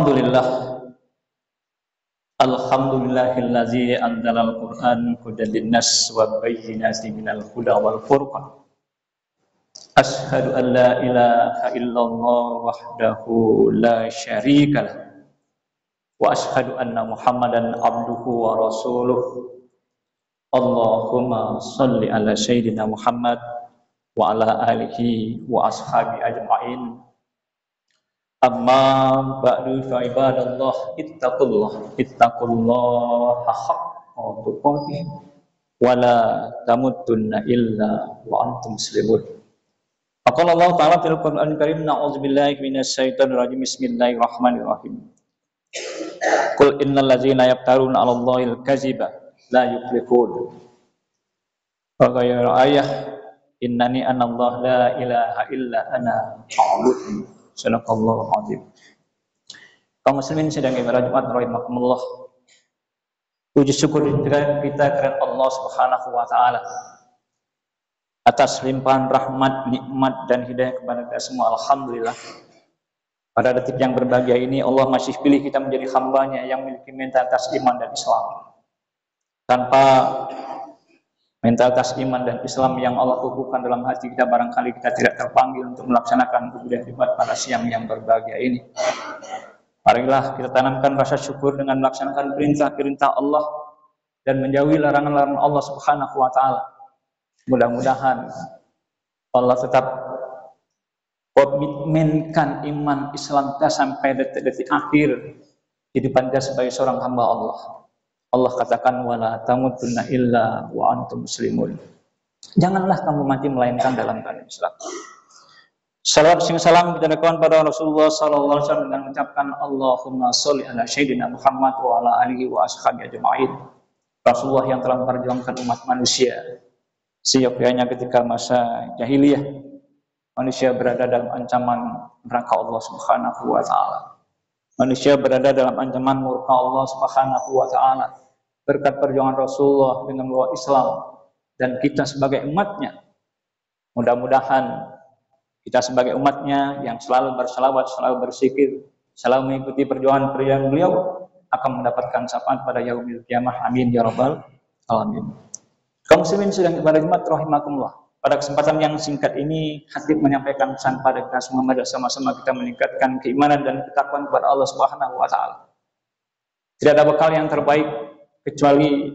Alhamdulillah. Alhamdulillahillazi anzalal Qur'an hudan linnas wa bayyinatin minal huda wal furqan. Asyhadu an la ilaha illallah wahdahu la syarikalah. Wa asyhadu anna Muhammadan abduhu wa rasuluh. Allahumma shalli ala sayyidina Muhammad wa ala alihi wa ashabi ajma'in. Amma ba'du fa ibadallah ittaqullaha haqqa tuqatih wa la tamutunna illa wa antum muslimun. Qala Allah ta'ala fil Qur'anil Karim, na'udzubillahi minasy syaithanir rajim. Bismillahirrahmanirrahim. Qul innal ladzina yaftaruna 'alallahil kadziba la yuflihun. Wa ghayra ayah innani anallahu la ilaha illa ana fa'budni. Sadaqallahu azim. Kaum muslimin sedang ibadah Jumat rahimakumullah. Puji syukur kita kepada Allah Subhanahu wa taala atas limpahan rahmat, nikmat dan hidayah kepada kita semua. Alhamdulillah. Pada detik yang berbahagia ini Allah masih pilih kita menjadi hamba-Nya yang memiliki mentalitas iman dan Islam. Tanpa mentalitas iman dan Islam yang Allah kukuhkan dalam hati kita, barangkali kita tidak terpanggil untuk melaksanakan ibadah pada siang yang berbahagia ini. Marilah kita tanamkan rasa syukur dengan melaksanakan perintah-perintah Allah dan menjauhi larangan-larangan Allah Subhanahu wa taala. Mudah-mudahan Allah tetap komitmenkan iman Islam kita sampai detik-detik akhir kehidupan kita sebagai seorang hamba Allah. Allah katakan wala tamutunna illa wa antum muslimun. Janganlah kamu mati melainkan dalam keadaan Islam. Salawat sing salam kita aturkan pada Rasulullah sallallahu alaihi wasallam dengan mengucapkan Allahumma sholli ala sayyidina Muhammad wa ala alihi wa ashabihi ajma'in. Rasulullah yang telah memperjuangkan umat manusia seyogyanya ketika masa jahiliyah. Manusia berada dalam ancaman neraka Allah Subhanahu wa taala. Manusia berada dalam ancaman murka Allah Subhanahu wa taala. Berkat perjuangan Rasulullah dengan membawa Islam dan kita sebagai umatnya, mudah-mudahan kita sebagai umatnya yang selalu berselawat, selalu berzikir, selalu mengikuti perjuangan beliau akan mendapatkan syafaat pada yaumil qiyamah. Amin ya rabbal alamin. Kaum muslimin sedang ibadah Jumat rahimakumullah. Pada kesempatan yang singkat ini, khatib menyampaikan pesan pada kita semua, mari sama-sama kita meningkatkan keimanan dan ketakwaan kepada Allah Subhanahu wa taala. Tidak ada bekal yang terbaik kecuali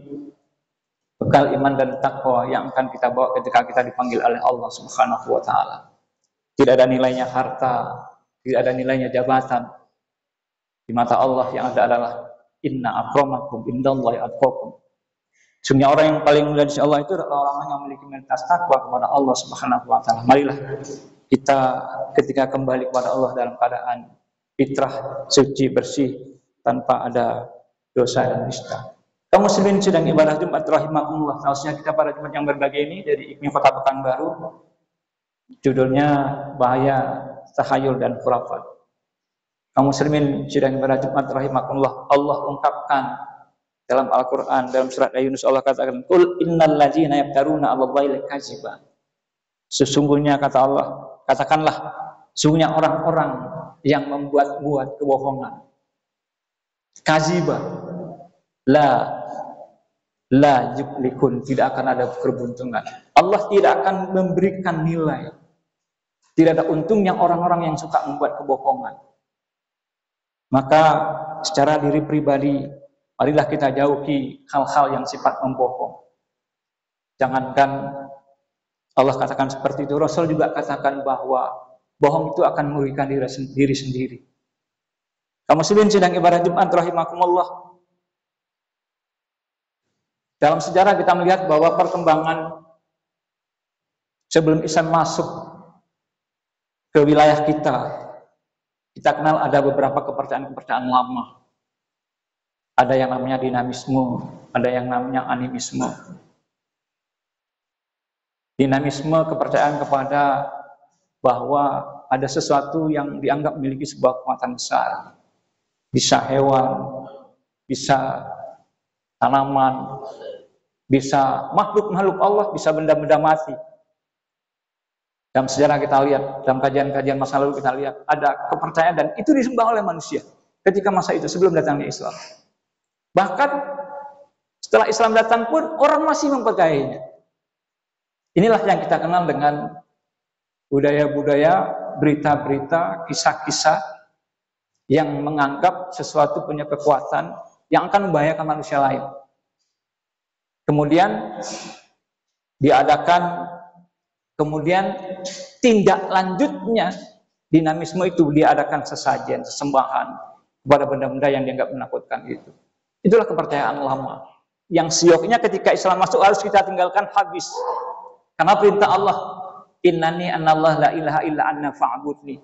bekal iman dan takwa yang akan kita bawa ketika kita dipanggil oleh Allah Subhanahu wa taala. Tidak ada nilainya harta, tidak ada nilainya jabatan. Di mata Allah yang ada adalah inna akramakum indallahi atqakum. Sungguhnya orang yang paling mulia di sisi Allah itu adalah orang yang memiliki mentalitas takwa kepada Allah Subhanahu wa taala. Marilah kita ketika kembali kepada Allah dalam keadaan fitrah, suci, bersih, tanpa ada dosa dan nista. Kaum muslimin sedang ibadah Jumat rahimakumullah. Seharusnya kita pada Jumat yang berbahagia ini dari IKMI Kota Pekanbaru. Judulnya bahaya tahayul dan khurafat. Kaum muslimin sedang ibadah Jumat rahimakumullah. Allah ungkapkan dalam Al-Quran, dalam surat Yunus, Allah katakan, Qul innal ladzina yaftaruna 'alallahi al-kadziba. Sesungguhnya kata Allah, katakanlah, sesungguhnya orang-orang yang membuat-buat kebohongan. Kadziba, la yuflihun, tidak akan ada keberuntungan. Allah tidak akan memberikan nilai. Tidak ada untungnya orang-orang yang suka membuat kebohongan. Maka secara diri pribadi, marilah kita jauhi hal-hal yang sifat membohong. Jangankan Allah katakan seperti itu, Rasul juga katakan bahwa bohong itu akan merugikan diri sendiri. Kaum muslimin sedang ibadah Jumat rahimakumullah. Dalam sejarah kita melihat bahwa perkembangan sebelum Islam masuk ke wilayah kita kenal ada beberapa kepercayaan-kepercayaan lama. Ada yang namanya dinamisme, ada yang namanya animisme. Dinamisme kepercayaan kepada bahwa ada sesuatu yang dianggap memiliki sebuah kekuatan besar. Bisa hewan, bisa tanaman, bisa makhluk-makhluk Allah, bisa benda-benda mati. Dalam sejarah kita lihat, dalam kajian-kajian masa lalu kita lihat, ada kepercayaan dan itu disembah oleh manusia. ketika masa itu sebelum datangnya Islam. Bahkan setelah Islam datang pun orang masih mempegainya. Inilah yang kita kenal dengan budaya-budaya, berita-berita, kisah-kisah yang menganggap sesuatu punya kekuatan yang akan membahayakan manusia lain. Kemudian diadakan, kemudian tindak lanjutnya dinamisme itu diadakan sesajen, sesembahan kepada benda-benda yang dianggap menakutkan itu. Itulah kepercayaan lama. Yang sioknya ketika Islam masuk harus kita tinggalkan habis. Karena perintah Allah, innani anallah la ilaha illa anna fa'budni.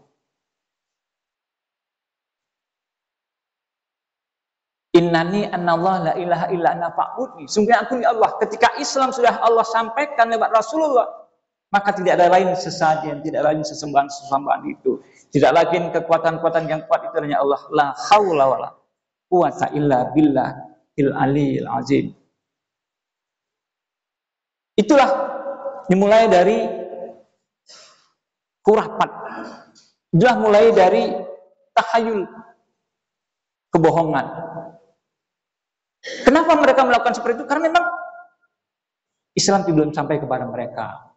Innani anallah la ilaha illa anna fa'budni. Sungguh aku ni Allah. Ketika Islam sudah Allah sampaikan lewat Rasulullah, maka tidak ada lain sesajen, tidak ada lain sesembahan itu. Tidak lagi kekuatan-kekuatan yang kuat itu hanya Allah. La haula wala quwata illa billah il-aliyil azim. Itulah dimulai dari khurafat. Itulah mulai dari tahayul, kebohongan. Kenapa mereka melakukan seperti itu? Karena memang Islam belum sampai kepada mereka.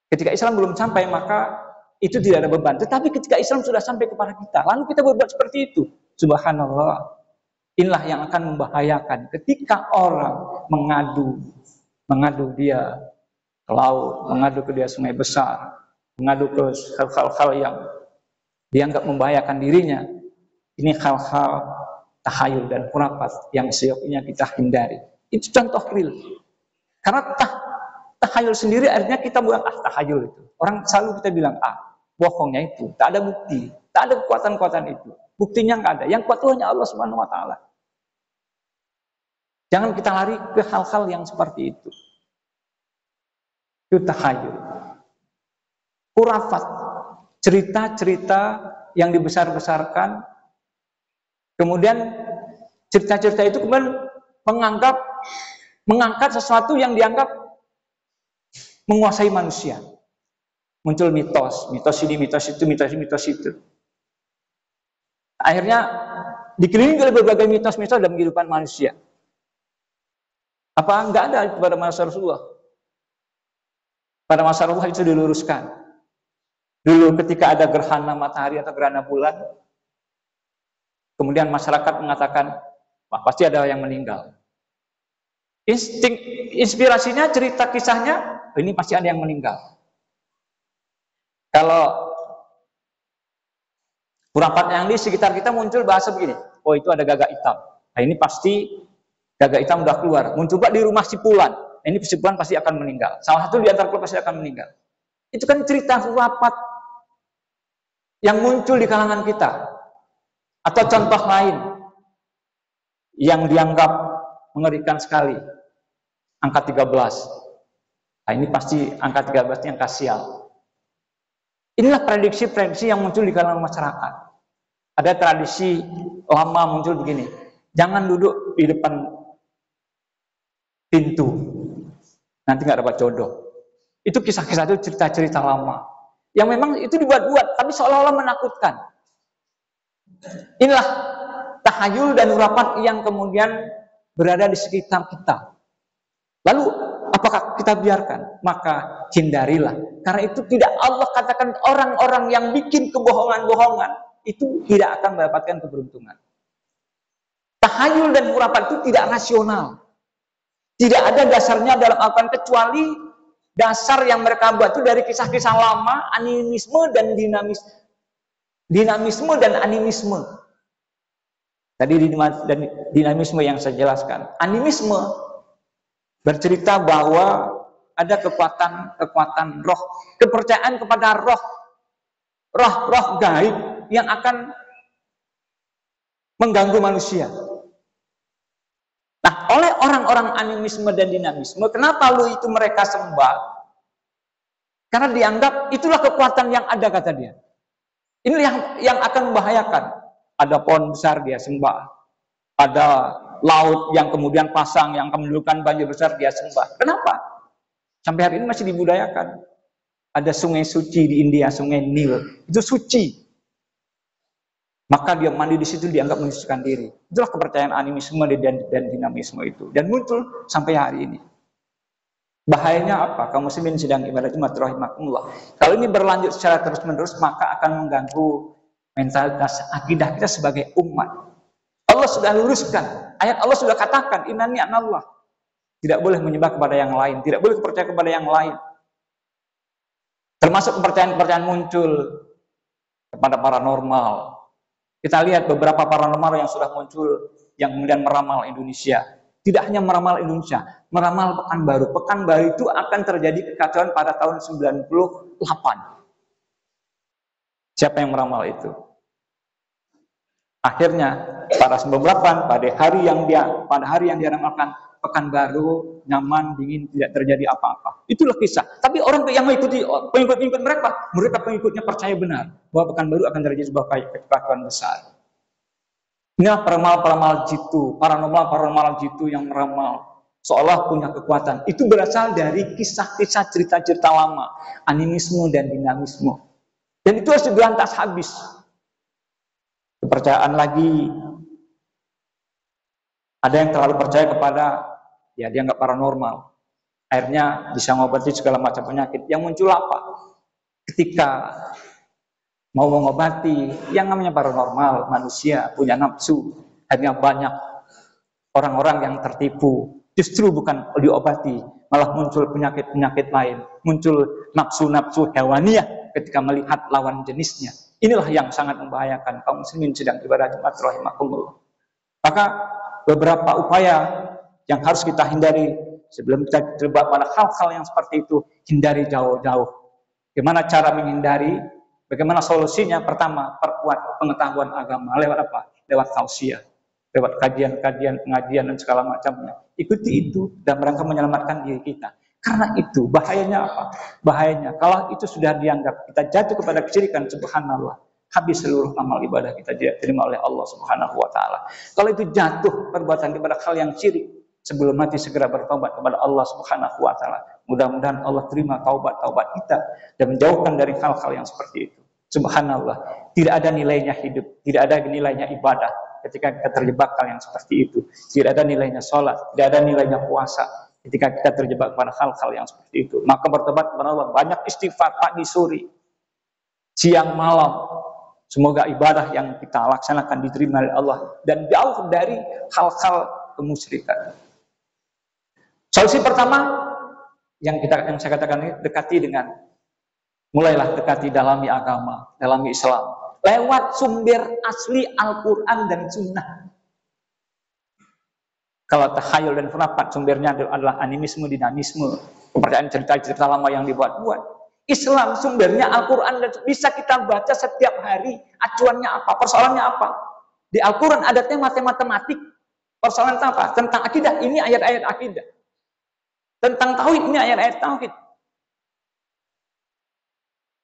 Ketika Islam belum sampai, maka itu tidak ada beban. Tetapi ketika Islam sudah sampai kepada kita, lalu kita berbuat seperti itu. Subhanallah. Inilah yang akan membahayakan. Ketika orang mengadu dia ke laut, mengadu ke dia sungai besar, mengadu ke hal-hal yang dianggap membahayakan dirinya. Ini hal-hal tahayul dan khurafat yang seyogyanya kita hindari. Itu contoh real. Karena tahayul sendiri akhirnya kita bilang tahayul itu. Orang selalu kita bilang bohongnya itu. Tak ada bukti, tak ada kekuatan-kekuatan itu. Buktinya nggak ada. Yang kuat itu hanya Allah Subhanahu wa taala. Jangan kita lari ke hal-hal yang seperti itu. Itu tahayul. Khurafat, cerita-cerita yang dibesar-besarkan. Kemudian cerita-cerita itu kemudian mengangkat sesuatu yang dianggap menguasai manusia. Muncul mitos ini, mitos itu. Akhirnya dikelilingi oleh berbagai mitos-mitos dalam kehidupan manusia. Apa enggak ada pada masa Rasulullah? Pada masa Rasulullah itu diluruskan. Dulu ketika ada gerhana matahari atau gerhana bulan, kemudian masyarakat mengatakan, wah pasti ada yang meninggal. Inspirasinya, cerita kisahnya, ini pasti ada yang meninggal. Kalau khurafat yang di sekitar kita muncul bahasa begini, oh itu ada gagak hitam. Nah ini pasti gagak hitam udah keluar. Muncul di rumah si Fulan. Nah, ini si Fulan pasti akan meninggal. Salah satu di antara keluarga pasti akan meninggal. Itu kan cerita khurafat yang muncul di kalangan kita. Atau contoh lain yang dianggap mengerikan sekali. Angka 13. Nah, ini pasti angka 13 ini angka sial. Inilah prediksi-prediksi yang muncul di kalangan masyarakat. Ada tradisi lama muncul begini. Jangan duduk di depan pintu. Nanti nggak dapat jodoh. Itu kisah-kisah itu cerita-cerita lama. Yang memang itu dibuat-buat, tapi seolah-olah menakutkan. Inilah tahayul dan khurafat yang kemudian berada di sekitar kita. Lalu apakah kita biarkan? Maka hindarilah. Karena itu tidak Allah katakan orang-orang yang bikin kebohongan-bohongan itu tidak akan mendapatkan keberuntungan. Tahayul dan khurafat itu tidak rasional. Tidak ada dasarnya dalam Al-Quran kecuali dasar yang mereka buat itu dari kisah-kisah lama, animisme dan dinamisme dan animisme. Tadi dinamisme yang saya jelaskan. Animisme bercerita bahwa ada kekuatan roh, kepercayaan kepada roh gaib yang akan mengganggu manusia. Nah, oleh orang-orang animisme dan dinamisme, kenapa itu mereka sembah? Karena dianggap itulah kekuatan yang ada, kata dia. Ini yang akan membahayakan. Ada pohon besar dia sembah. Ada laut yang kemudian pasang, yang akan menimbulkan banjir besar dia sembah. Kenapa? Sampai hari ini masih dibudayakan. Ada sungai suci di India, sungai Nil. Itu suci. maka dia mandi di situ dianggap menyucikan diri. Itulah kepercayaan animisme dan dinamisme itu, dan muncul sampai hari ini. Bahayanya apa? Kaum muslimin sedang ibadah Jumat rahimakumullah. Kalau ini berlanjut secara terus-menerus, maka akan mengganggu mentalitas akidah kita sebagai umat. Allah sudah luruskan, ayat Allah sudah katakan, innani anallah. Tidak boleh menyembah kepada yang lain, tidak boleh percaya kepada yang lain. Termasuk kepercayaan-kepercayaan muncul kepada paranormal. Kita lihat beberapa paranormal yang sudah muncul, yang kemudian meramal Indonesia. Tidak hanya meramal Indonesia, meramal Pekanbaru. Pekanbaru itu akan terjadi kekacauan pada tahun 98. Siapa yang meramal itu? Akhirnya pada 98, pada hari yang dia ramalkan, Pekanbaru nyaman, dingin, tidak terjadi apa-apa. Itulah kisah. Tapi orang yang mengikuti, pengikut mereka pengikutnya percaya benar bahwa Pekanbaru akan terjadi sebuah kekacauan besar. Inilah peramal-peramal jitu, paranormal jitu yang meramal seolah punya kekuatan. Itu berasal dari kisah-kisah cerita-cerita lama, animisme dan dinamisme. Dan itu harus diberantas habis. Kepercayaan lagi, ada yang terlalu percaya kepada, ya dia nggak paranormal, akhirnya bisa ngobati segala macam penyakit. Yang muncul apa? Ketika mau mengobati, yang namanya paranormal, manusia punya nafsu, akhirnya banyak orang-orang yang tertipu. Justru bukan diobati, malah muncul penyakit-penyakit lain, muncul nafsu-nafsu hewaniyah ketika melihat lawan jenisnya. Inilah yang sangat membahayakan kaum muslimin sedang ibadah Jumat rahimakumullah. Maka beberapa upaya yang harus kita hindari sebelum kita terlibat pada hal-hal yang seperti itu, hindari jauh-jauh. Bagaimana cara menghindari? Bagaimana solusinya? Pertama, perkuat pengetahuan agama. Lewat apa? Lewat tausiah, lewat kajian-kajian, pengajian dan segala macamnya. Ikuti itu dan rangka menyelamatkan diri kita. Karena itu bahayanya apa? Bahayanya kalau itu sudah dianggap kita jatuh kepada kesyirikan, subhanallah, habis seluruh amal ibadah kita diterima oleh Allah Subhanahu wa taala. Kalau itu jatuh perbuatan kepada hal yang syirik, sebelum mati segera bertobat kepada Allah Subhanahu wa taala. Mudah-mudahan Allah terima taubat kita dan menjauhkan dari hal-hal yang seperti itu. Subhanallah, tidak ada nilainya hidup, tidak ada nilainya ibadah ketika kita terjebak hal yang seperti itu. Tidak ada nilainya sholat, tidak ada nilainya puasa ketika kita terjebak pada hal-hal yang seperti itu. Maka bertobat kepada Allah, banyak istighfar pagi sore, siang malam. Semoga ibadah yang kita laksanakan diterima oleh Allah dan jauh dari hal-hal kemusyrikan. Solusi pertama yang saya katakan ini, mulailah dekati dalami agama, dalami Islam lewat sumber asli Al-Quran dan Sunnah. Kalau takhayul dan khurafat sumbernya adalah animisme, dinamisme, kepercayaan cerita-cerita lama yang dibuat-buat. Islam sumbernya Al-Quran dan bisa kita baca setiap hari. Acuannya apa? Persoalannya apa? Di Al-Quran ada tema matematik. Persoalan apa? Tentang akidah. Ini ayat-ayat akidah. Tentang tauhid. Ini ayat-ayat tauhid.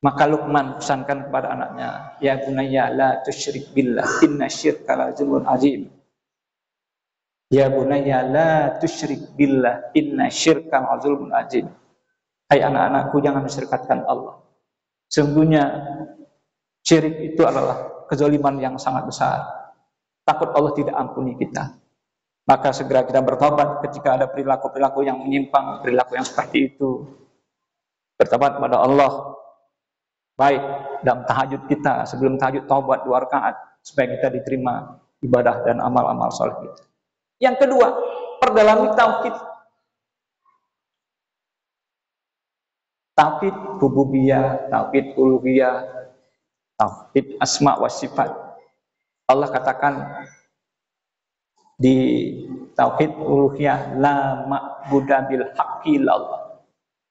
Maka Luqman pesankan kepada anaknya, ya bunayya la tusyrik billah, inna syirka la zulmun azim. Ya bunayya la tusyrik billah, inna syirka la zulmun azim. Hai anak-anakku, jangan mensyirikatkan Allah. Sesungguhnya syirik itu adalah kezaliman yang sangat besar. Takut Allah tidak ampuni kita. Maka segera kita bertobat ketika ada perilaku-perilaku yang menyimpang, perilaku yang seperti itu. Bertobat kepada Allah. Baik dalam tahajud kita, sebelum tahajud taubat 2 rakaat supaya kita diterima ibadah dan amal-amal saleh kita. Yang kedua, perdalami tauhid. Tauhid rububiyah, tauhid uluhiyah, tauhid asma wa sifat. Allah katakan di tauhid uluhiyah, la ma'budu bil haqqi illallah.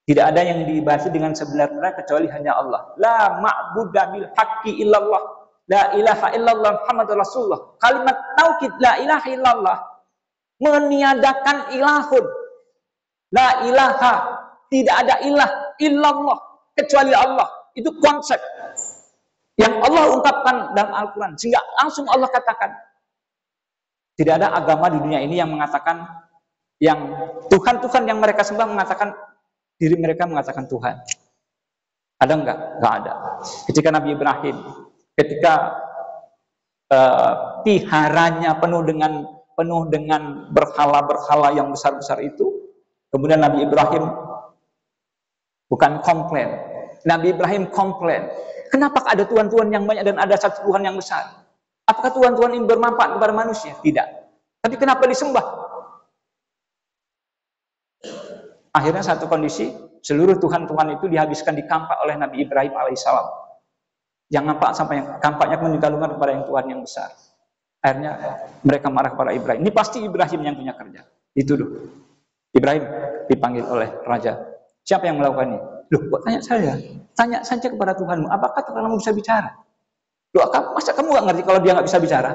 Tidak ada yang diibadati dengan sebenar-benar kecuali hanya Allah. La ma'budu bil haqqi illallah. La ilaha illallah Muhammadur Rasulullah. Kalimat tauhid la ilaha illallah meniadakan ilahun. La ilaha, tidak ada ilah illallah kecuali Allah. Itu konsep yang Allah ungkapkan dalam Al-Quran. Sehingga langsung Allah katakan, tidak ada agama di dunia ini yang mengatakan, yang Tuhan-Tuhan yang mereka sembah mengatakan, diri mereka mengatakan Tuhan. Ada enggak? Enggak ada. Ketika Nabi Ibrahim, ketika piharanya penuh dengan berhala-berhala yang besar-besar itu. Kemudian Nabi Ibrahim bukan komplain. Nabi Ibrahim komplain. Kenapa ada Tuhan-Tuhan yang banyak dan ada satu Tuhan yang besar? Apakah Tuhan-Tuhan ini bermanfaat kepada manusia? Tidak. Tapi kenapa disembah? Akhirnya satu kondisi, seluruh Tuhan-Tuhan itu dihabiskan di kampak oleh Nabi Ibrahim alaihissalam. Yang nampak sampai yang kampaknya mendikalungkan kepada yang Tuhan yang besar. Akhirnya mereka marah kepada Ibrahim. Ini pasti Ibrahim yang punya kerja. Dituduh. Ibrahim dipanggil oleh raja. Siapa yang melakukan ini? Loh, kok tanya saya? Tanya saja kepada Tuhanmu. Apakah Tuhanmu bisa bicara? Loh, masa kamu gak ngerti kalau dia gak bisa bicara?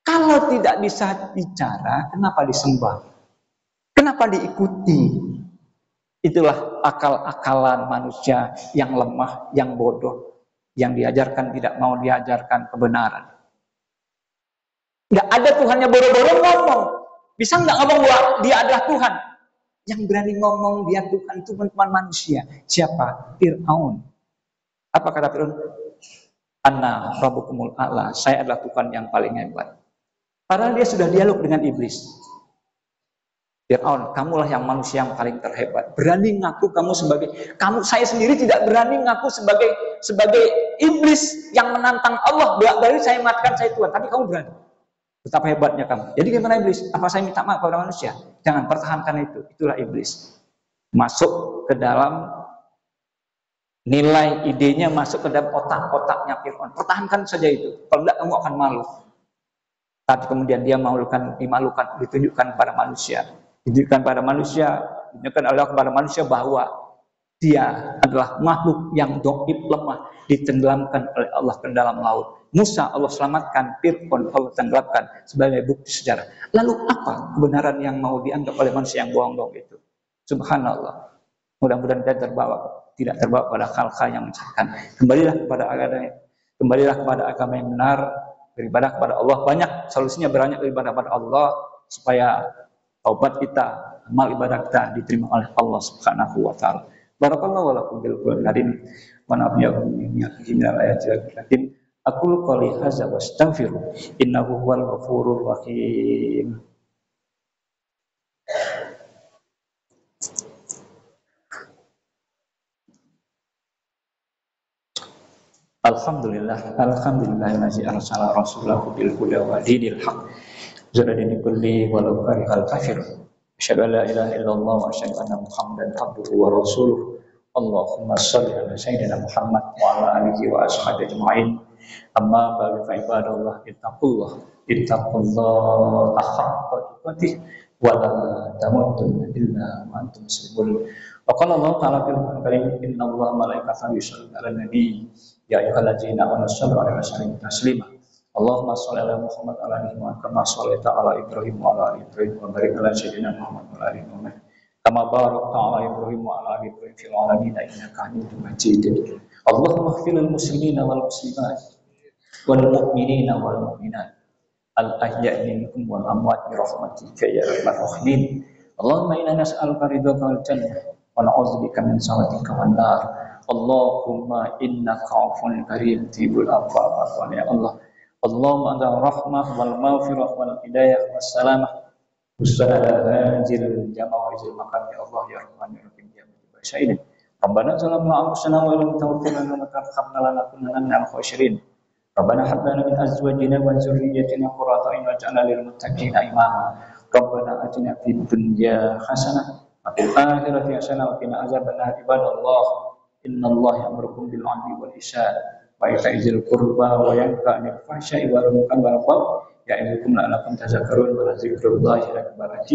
Kalau tidak bisa bicara, kenapa disembah? Kenapa diikuti? Itulah akal-akalan manusia yang lemah, yang bodoh, yang diajarkan tidak mau diajarkan kebenaran. Nggak ada Tuhannya boro-boro ngomong. Bisa nggak ngomong bahwa dia adalah Tuhan? Yang berani ngomong dia Tuhan itu teman-teman manusia. Siapa? Fir'aun. Apa kata Fir'aun? Ana rabbukumul a'la. Saya adalah Tuhan yang paling hebat. Padahal dia sudah dialog dengan iblis. Fir'aun, kamulah yang manusia yang paling terhebat. Berani ngaku kamu sebagai saya sendiri tidak berani ngaku sebagai iblis yang menantang Allah. Bolak-balik saya matikan saya Tuhan, tapi kamu berani. Betapa hebatnya kamu. Jadi gimana iblis? Apa saya minta maaf kepada manusia? Jangan, pertahankan itu. Itulah iblis. Masuk ke dalam nilai idenya, masuk ke dalam otak-otaknya Fir'aun. Pertahankan saja itu. Kalau tidak kamu akan malu. Tapi kemudian dia dimalukan, ditunjukkan kepada manusia. Ditunjukkan pada manusia, ditunjukkan Allah kepada manusia bahwa dia adalah makhluk yang dhaif, lemah, ditenggelamkan oleh Allah ke dalam laut. Musa Allah selamatkan, Fir'aun Allah tenggelamkan sebagai bukti sejarah. Lalu apa kebenaran yang mau dianggap oleh manusia yang bohong-bohong itu? Subhanallah. Mudah-mudahan kita tidak terbawa pada hal-hal yang menyesatkan. Kembalilah kepada agama yang benar, beribadah kepada Allah. Banyak solusinya, banyak beribadah kepada Allah supaya taubat kita, amal ibadah kita diterima oleh Allah Subhanahu wa taala. Barakallahu wa lakum bil Qur'an wa nafa'ani minal ayatil hakim. Aqulu qouli hadza wa astaghfiru innahu huwal ghafurur rahim. Alhamdulillahillazi arsala rasulahu bil huda wa dinil haq. Zadani kulli walau karihal kafir. Asyhadu an la ilaha illallah wa asyhadu anna Muhammadan abduhu wa rasuluh. Allahumma shalli ala sayyidina Muhammad wa ala alihi wa ashabihi ajma'in. Amma ba'du fa ibadallah ittaqullaha haqqa tuqatih wa la tamutunna illa wa antum muslimun. Wa qala Allah ta'ala fil Qur'anil Karim, innallaha wa malaikatahu yusholluna 'alan nabi ya ayyuhallazina amanu shallu 'alaihi wa sallimu taslima. Allahumma shalli ala Muhammad wa ala alihi wa kama shallaita ala Ibrahim wa ala ali Ibrahim wa barik ala sayyidina Muhammad wa ala ali Muhammad kama barakta ala Ibrahim wa ala ali Ibrahim fil alamin innaka Hamidum Majid. Allahumma ighfir lil muslimina wal muslimat wal mu'minina wal mu'minat al ahya'i minhum wal amwat bi rahmatika ya arhamar rahimin. Allahumma inna nas'aluka ridhaka wal jannah wa na'udzubika min sakhatika wan nar. Allahumma innaka 'afuwwun karim tuhibbul 'afwa ya Allah. Allahumma anta rahmah wal maghfirah wal hidayah was salamah usala hajil jama'il maqam ya Allah ya Rahman ya Rahim ya Mujib syai'in. Rabbana zalamna anfusana wa lam taghfir lana wa tarhamna lanakunanna minal khasirin. Rabbana hab lana min azwajina wa dzurriyyatina qurrata a'yun waj'alna lil muttaqina imama. Rabbana atina fid dunya hasanah wa fil akhirati hasanah wa qina adzabannar. Ibadallah innallaha ya'murukum bil 'adli wal ihsan wa ita'i dzil qurba wa yanha 'anil fahsya'i wal munkari wal baghi ya'idukum la'allakum tadhakkarun wa dzikrullahi akbar.